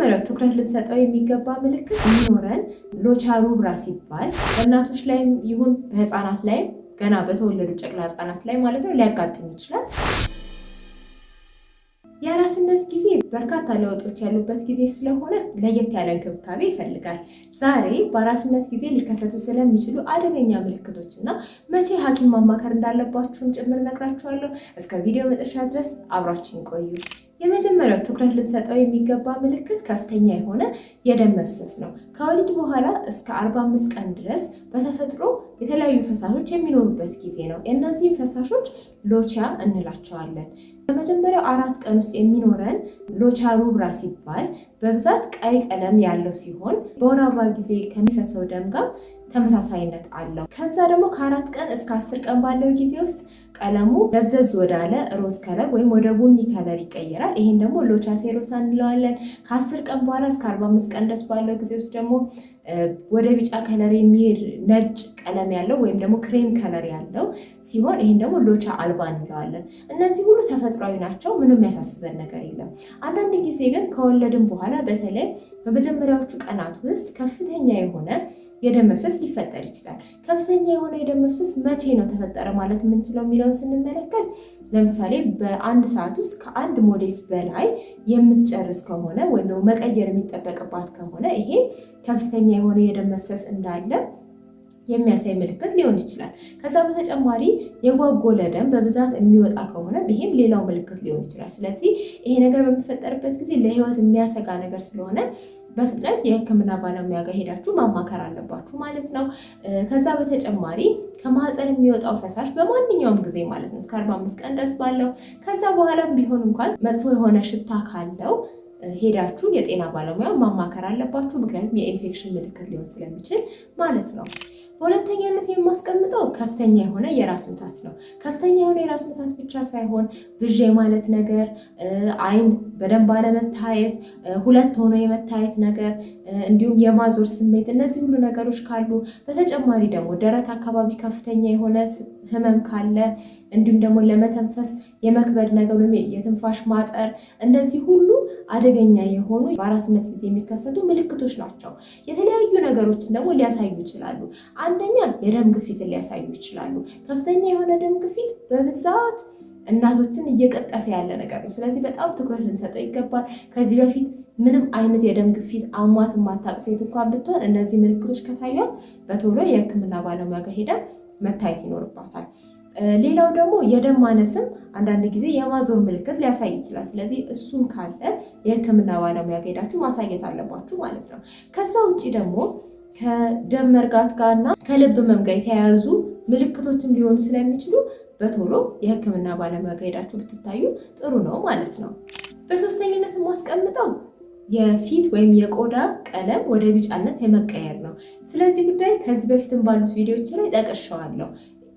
የመጀመሪያው ትኩረት ልንሰጠው የሚገባ ምልክት የሚኖረን ሎቻ ሩብራ ሲባል በእናቶች ላይም ይሁን በህፃናት ላይም ገና በተወለዱ ጨቅላ ህፃናት ላይ ማለት ነው ሊያጋጥም ይችላል። የአራስነት ጊዜ በርካታ ለውጦች ያሉበት ጊዜ ስለሆነ ለየት ያለ እንክብካቤ ይፈልጋል። ዛሬ በአራስነት ጊዜ ሊከሰቱ ስለሚችሉ አደገኛ ምልክቶች እና መቼ ሐኪም ማማከር እንዳለባችሁም ጭምር ነግራችኋለሁ። እስከ ቪዲዮ መጨረሻ ድረስ አብራችሁን ቆዩ። የመጀመሪያው ትኩረት ልንሰጠው የሚገባ ምልክት ከፍተኛ የሆነ የደም መፍሰስ ነው። ከወሊድ በኋላ እስከ 45 ቀን ድረስ በተፈጥሮ የተለያዩ ፈሳሾች የሚኖሩበት ጊዜ ነው። እነዚህም ፈሳሾች ሎቻ እንላቸዋለን። በመጀመሪያው 4 ቀን ውስጥ የሚኖረን ሎቻ ሩብራ ሲባል በብዛት ቀይ ቀለም ያለው ሲሆን በወር አበባ ጊዜ ከሚፈሰው ደም ጋር ተመሳሳይነት አለው። ከዛ ደግሞ ከ4 ቀን እስከ 10 ቀን ባለው ጊዜ ውስጥ ቀለሙ ደብዘዝ ወዳለ ሮዝ ከለር ወይም ወደ ቡኒ ከለር ይቀየራል። ይሄን ደግሞ ሎቻ ሴሮሳ እንለዋለን። ከ10 ቀን በኋላ እስከ 45 ቀን ድረስ ባለው ጊዜ ውስጥ ደግሞ ወደ ቢጫ ከለር የሚሄድ ነጭ ቀለም ያለው ወይም ደግሞ ክሬም ከለር ያለው ሲሆን ይሄን ደግሞ ሎቻ አልባ እንለዋለን። እነዚህ ሁሉ ተፈጥሯዊ ናቸው። ምንም ያሳስበን ነገር የለም። አንዳንድ ጊዜ ግን ከወለድን በኋላ በተለይ በመጀመሪያዎቹ ቀናት ውስጥ ከፍተኛ የሆነ የደም መፍሰስ ሊፈጠር ይችላል። ከፍተኛ የሆነ የደም መፍሰስ መቼ ነው ተፈጠረ ማለት የምንችለው የሚለውን ስንመለከት ለምሳሌ በአንድ ሰዓት ውስጥ ከአንድ ሞዴስ በላይ የምትጨርስ ከሆነ ወይም ደግሞ መቀየር የሚጠበቅባት ከሆነ ይሄ ከፍተኛ የሆነ የደም መፍሰስ እንዳለ የሚያሳይ ምልክት ሊሆን ይችላል። ከዛ በተጨማሪ የጓጎለ ደም በብዛት የሚወጣ ከሆነ ይሄም ሌላው ምልክት ሊሆን ይችላል። ስለዚህ ይሄ ነገር በሚፈጠርበት ጊዜ ለህይወት የሚያሰጋ ነገር ስለሆነ በፍጥነት የህክምና ባለሙያ ጋር ሄዳችሁ ማማከር አለባችሁ ማለት ነው። ከዛ በተጨማሪ ከማህፀን የሚወጣው ፈሳሽ በማንኛውም ጊዜ ማለት ነው እስከ 45 ቀን ድረስ ባለው ከዛ በኋላም ቢሆን እንኳን መጥፎ የሆነ ሽታ ካለው ሄዳችሁ የጤና ባለሙያ ማማከር አለባችሁ። ምክንያቱም የኢንፌክሽን ምልክት ሊሆን ስለሚችል ማለት ነው። በሁለተኛነት የማስቀምጠው ከፍተኛ የሆነ የራስ ምታት ነው። ከፍተኛ የሆነ የራስ ምታት ብቻ ሳይሆን ብዥ ማለት ነገር፣ አይን በደንብ አለመታየት፣ ሁለት ሆኖ የመታየት ነገር እንዲሁም የማዞር ስሜት፣ እነዚህ ሁሉ ነገሮች ካሉ በተጨማሪ ደግሞ ደረት አካባቢ ከፍተኛ የሆነ ህመም ካለ እንዲሁም ደግሞ ለመተንፈስ የመክበድ ነገር ወይም የትንፋሽ ማጠር፣ እነዚህ ሁሉ አደገኛ የሆኑ በአራስነት ጊዜ የሚከሰቱ ምልክቶች ናቸው። የተለያዩ ነገሮችን ደግሞ ሊያሳዩ ይችላሉ። አንደኛ የደም ግፊትን ሊያሳዩ ይችላሉ። ከፍተኛ የሆነ ደም ግፊት በብዛት እናቶችን እየቀጠፈ ያለ ነገር ነው። ስለዚህ በጣም ትኩረት ልንሰጠው ይገባል። ከዚህ በፊት ምንም አይነት የደም ግፊት አሟት የማታውቅ ሴት እንኳን ብትሆን እነዚህ ምልክቶች ከታዩት በቶሎ የህክምና ባለሙያ ጋር ሄዳ መታየት ይኖርባታል። ሌላው ደግሞ የደም ማነስም አንዳንድ ጊዜ የማዞር ምልክት ሊያሳይ ይችላል። ስለዚህ እሱም ካለ የህክምና ባለሙያ ጋር ሄዳችሁ ማሳየት አለባችሁ ማለት ነው። ከዛ ውጭ ደግሞ ከደም መርጋት ጋርና ከልብ ህመም ጋር የተያያዙ ምልክቶችም ሊሆኑ ስለሚችሉ በቶሎ የህክምና ባለሙያ ጋር ሄዳችሁ ብትታዩ ጥሩ ነው ማለት ነው። በሶስተኝነት የማስቀምጠው የፊት ወይም የቆዳ ቀለም ወደ ቢጫነት የመቀየር ነው። ስለዚህ ጉዳይ ከዚህ በፊትም ባሉት ቪዲዮዎች ላይ ጠቅሼዋለሁ።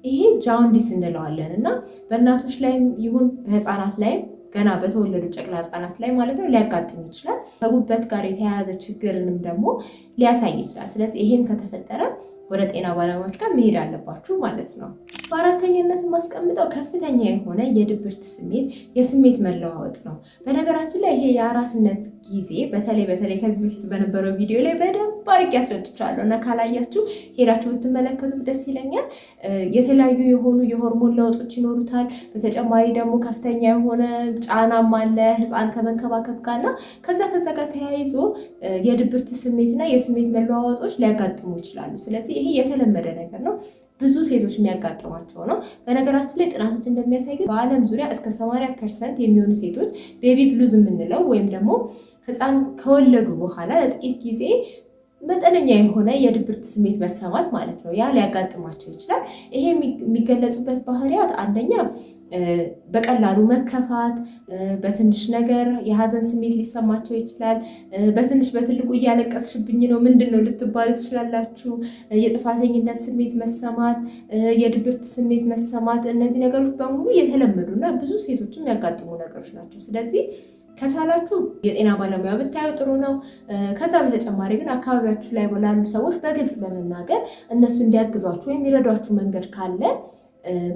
ይሄ ጃውንዲስ እንለዋለን እና በእናቶች ላይም ይሁን በህፃናት ላይም ገና በተወለዱ ጨቅላ ህፃናት ላይ ማለት ነው ሊያጋጥም ይችላል። ከጉበት ጋር የተያያዘ ችግርንም ደግሞ ሊያሳይ ይችላል። ስለዚህ ይሄም ከተፈጠረ ወደ ጤና ባለሙያዎች ጋር መሄድ አለባችሁ ማለት ነው። በአራተኝነት የማስቀምጠው ከፍተኛ የሆነ የድብርት ስሜት፣ የስሜት መለዋወጥ ነው። በነገራችን ላይ ይሄ የአራስነት ጊዜ በተለይ ከዚህ በፊት በነበረው ቪዲዮ ላይ በደንብ አድርጌ ያስረድቻለሁ እና ካላያችሁ ሄዳችሁ ብትመለከቱት ደስ ይለኛል። የተለያዩ የሆኑ የሆርሞን ለውጦች ይኖሩታል። በተጨማሪ ደግሞ ከፍተኛ የሆነ ጫናም አለ ህፃን ከመንከባከብ ጋርና ከዛ ጋር ተያይዞ የድብርት ስሜትና የስሜት መለዋወጦች ሊያጋጥሙ ይችላሉ። ስለዚህ ይሄ የተለመደ ነገር ነው። ብዙ ሴቶች የሚያጋጥሟቸው ነው። በነገራችን ላይ ጥናቶች እንደሚያሳዩት በዓለም ዙሪያ እስከ 80% የሚሆኑ ሴቶች ቤቢ ብሉዝ የምንለው ወይም ደግሞ ህፃን ከወለዱ በኋላ ለጥቂት ጊዜ መጠነኛ የሆነ የድብርት ስሜት መሰማት ማለት ነው። ያ ሊያጋጥማቸው ይችላል። ይሄ የሚገለጹበት ባህሪያት አንደኛ በቀላሉ መከፋት፣ በትንሽ ነገር የሀዘን ስሜት ሊሰማቸው ይችላል። በትንሽ በትልቁ እያለቀስሽብኝ ነው ምንድን ነው ልትባሉ ትችላላችሁ። የጥፋተኝነት ስሜት መሰማት፣ የድብርት ስሜት መሰማት፣ እነዚህ ነገሮች በሙሉ የተለመዱ እና ብዙ ሴቶችም የሚያጋጥሙ ነገሮች ናቸው። ስለዚህ ከቻላችሁ የጤና ባለሙያ ብታዩ ጥሩ ነው። ከዛ በተጨማሪ ግን አካባቢያችሁ ላይ ላሉ ሰዎች በግልጽ በመናገር እነሱ እንዲያግዟችሁ ወይም የሚረዷችሁ መንገድ ካለ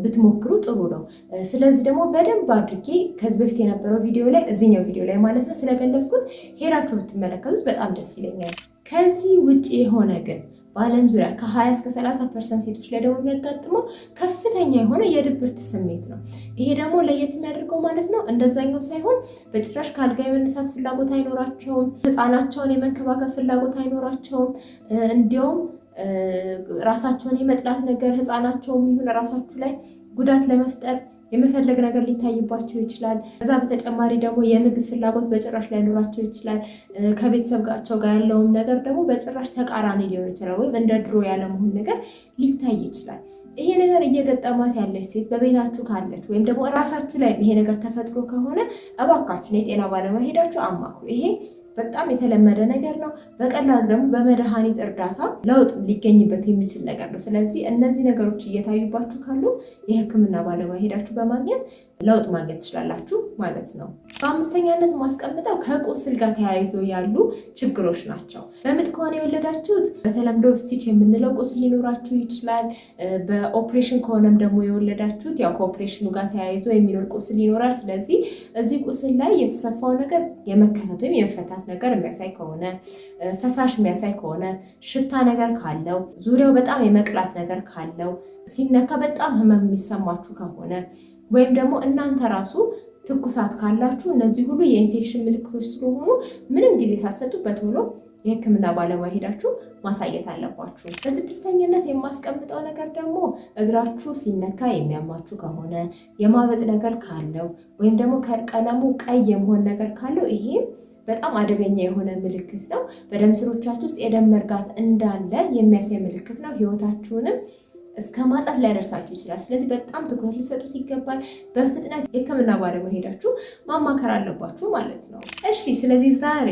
ብትሞክሩ ጥሩ ነው። ስለዚህ ደግሞ በደንብ አድርጌ ከዚህ በፊት የነበረው ቪዲዮ ላይ እዚህኛው ቪዲዮ ላይ ማለት ነው ስለገለጽኩት ሄዳችሁ ብትመለከቱት በጣም ደስ ይለኛል። ከዚህ ውጭ የሆነ ግን በዓለም ዙሪያ ከ20 እስከ 30% ሴቶች ላይ ደግሞ የሚያጋጥመው ከፍተኛ የሆነ የድብርት ስሜት ነው። ይሄ ደግሞ ለየት የሚያደርገው ማለት ነው እንደዛኛው ሳይሆን በጭራሽ ከአልጋ የመነሳት ፍላጎት አይኖራቸውም፣ ህፃናቸውን የመንከባከብ ፍላጎት አይኖራቸውም። እንዲያውም ራሳቸውን የመጥላት ነገር ህፃናቸውም ይሁን ራሳችሁ ላይ ጉዳት ለመፍጠር የመፈለግ ነገር ሊታይባቸው ይችላል። ከዛ በተጨማሪ ደግሞ የምግብ ፍላጎት በጭራሽ ላይኖራቸው ይችላል። ከቤተሰባቸው ጋር ያለውም ነገር ደግሞ በጭራሽ ተቃራኒ ሊሆን ይችላል፣ ወይም እንደ ድሮ ያለመሆን ነገር ሊታይ ይችላል። ይሄ ነገር እየገጠማት ያለች ሴት በቤታችሁ ካለች ወይም ደግሞ ራሳችሁ ላይ ይሄ ነገር ተፈጥሮ ከሆነ እባካችሁን የጤና ባለሙያ ሄዳችሁ አማክሩ። ይሄ በጣም የተለመደ ነገር ነው። በቀላሉ ደግሞ በመድኃኒት እርዳታ ለውጥ ሊገኝበት የሚችል ነገር ነው። ስለዚህ እነዚህ ነገሮች እየታዩባችሁ ካሉ የሕክምና ባለሙያ ሄዳችሁ በማግኘት ለውጥ ማግኘት ትችላላችሁ ማለት ነው። በአምስተኛነት ማስቀምጠው ከቁስል ጋር ተያይዞ ያሉ ችግሮች ናቸው። በምጥ ከሆነ የወለዳችሁት በተለምዶ ስቲች የምንለው ቁስል ሊኖራችሁ ይችላል። በኦፕሬሽን ከሆነም ደግሞ የወለዳችሁት ያው ከኦፕሬሽኑ ጋር ተያይዞ የሚኖር ቁስል ይኖራል። ስለዚህ እዚህ ቁስል ላይ የተሰፋው ነገር የመከፈት ወይም የመፈታት ነገር የሚያሳይ ከሆነ፣ ፈሳሽ የሚያሳይ ከሆነ፣ ሽታ ነገር ካለው፣ ዙሪያው በጣም የመቅላት ነገር ካለው፣ ሲነካ በጣም ህመም የሚሰማችሁ ከሆነ ወይም ደግሞ እናንተ ራሱ ትኩሳት ካላችሁ እነዚህ ሁሉ የኢንፌክሽን ምልክቶች ስለሆኑ ምንም ጊዜ ሳትሰጡ በቶሎ የሕክምና ባለሙያ ሄዳችሁ ማሳየት አለባችሁ። በስድስተኛነት የማስቀምጠው ነገር ደግሞ እግራችሁ ሲነካ የሚያማችሁ ከሆነ፣ የማበጥ ነገር ካለው ወይም ደግሞ ከቀለሙ ቀይ የመሆን ነገር ካለው ይሄም በጣም አደገኛ የሆነ ምልክት ነው። በደም ስሮቻችሁ ውስጥ የደም መርጋት እንዳለ የሚያሳይ ምልክት ነው። ህይወታችሁንም እስከ ማጣት ሊያደርሳችሁ ይችላል። ስለዚህ በጣም ትኩረት ሊሰጡት ይገባል። በፍጥነት የሕክምና ባለሙያ ሄዳችሁ ማማከር አለባችሁ ማለት ነው። እሺ፣ ስለዚህ ዛሬ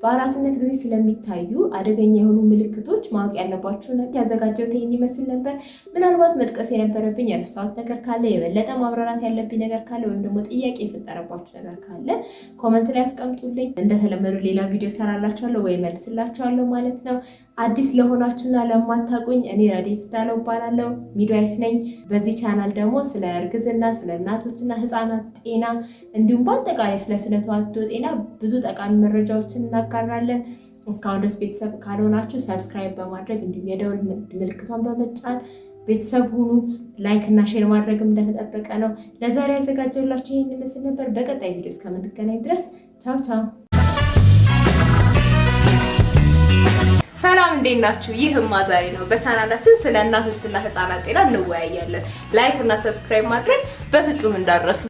በአራስነት ጊዜ ስለሚታዩ አደገኛ የሆኑ ምልክቶች ማወቅ ያለባችሁ ነገር ያዘጋጀሁት ይህን ይመስል ነበር። ምናልባት መጥቀስ የነበረብኝ የረሳሁት ነገር ካለ፣ የበለጠ ማብራራት ያለብኝ ነገር ካለ፣ ወይም ደግሞ ጥያቄ የፈጠረባችሁ ነገር ካለ ኮመንት ላይ አስቀምጡልኝ። እንደተለመዱ ሌላ ቪዲዮ ሰራላችኋለሁ ወይ መልስላችኋለሁ ማለት ነው። አዲስ ለሆናችሁና ለማታውቁኝ እኔ ረዴት እንዳለው እባላለሁ፣ ሚድዋይፍ ነኝ። በዚህ ቻናል ደግሞ ስለ እርግዝና፣ ስለ እናቶችና ህፃናት ጤና እንዲሁም በአጠቃላይ ስለ ስነ ተዋልዶ ጤና ብዙ ጠቃሚ መረጃዎችን እናጋራለን። እስካሁን ድረስ ቤተሰብ ካልሆናችሁ ሰብስክራይብ በማድረግ እንዲሁም የደውል ምልክቷን በመጫን ቤተሰብ ሁኑ። ላይክ እና ሼር ማድረግም እንደተጠበቀ ነው። ለዛሬ ያዘጋጀሁላችሁ ይህን ይመስል ነበር። በቀጣይ ቪዲዮ እስከምንገናኝ ድረስ ቻው ቻው። ሰላም፣ እንዴት ናችሁ? ይህ ዛሬ ነው። በቻናላችን ስለ እናቶችና ህፃናት ጤና እንወያያለን። ላይክ እና ሰብስክራይብ ማድረግ በፍጹም እንዳትረሱ።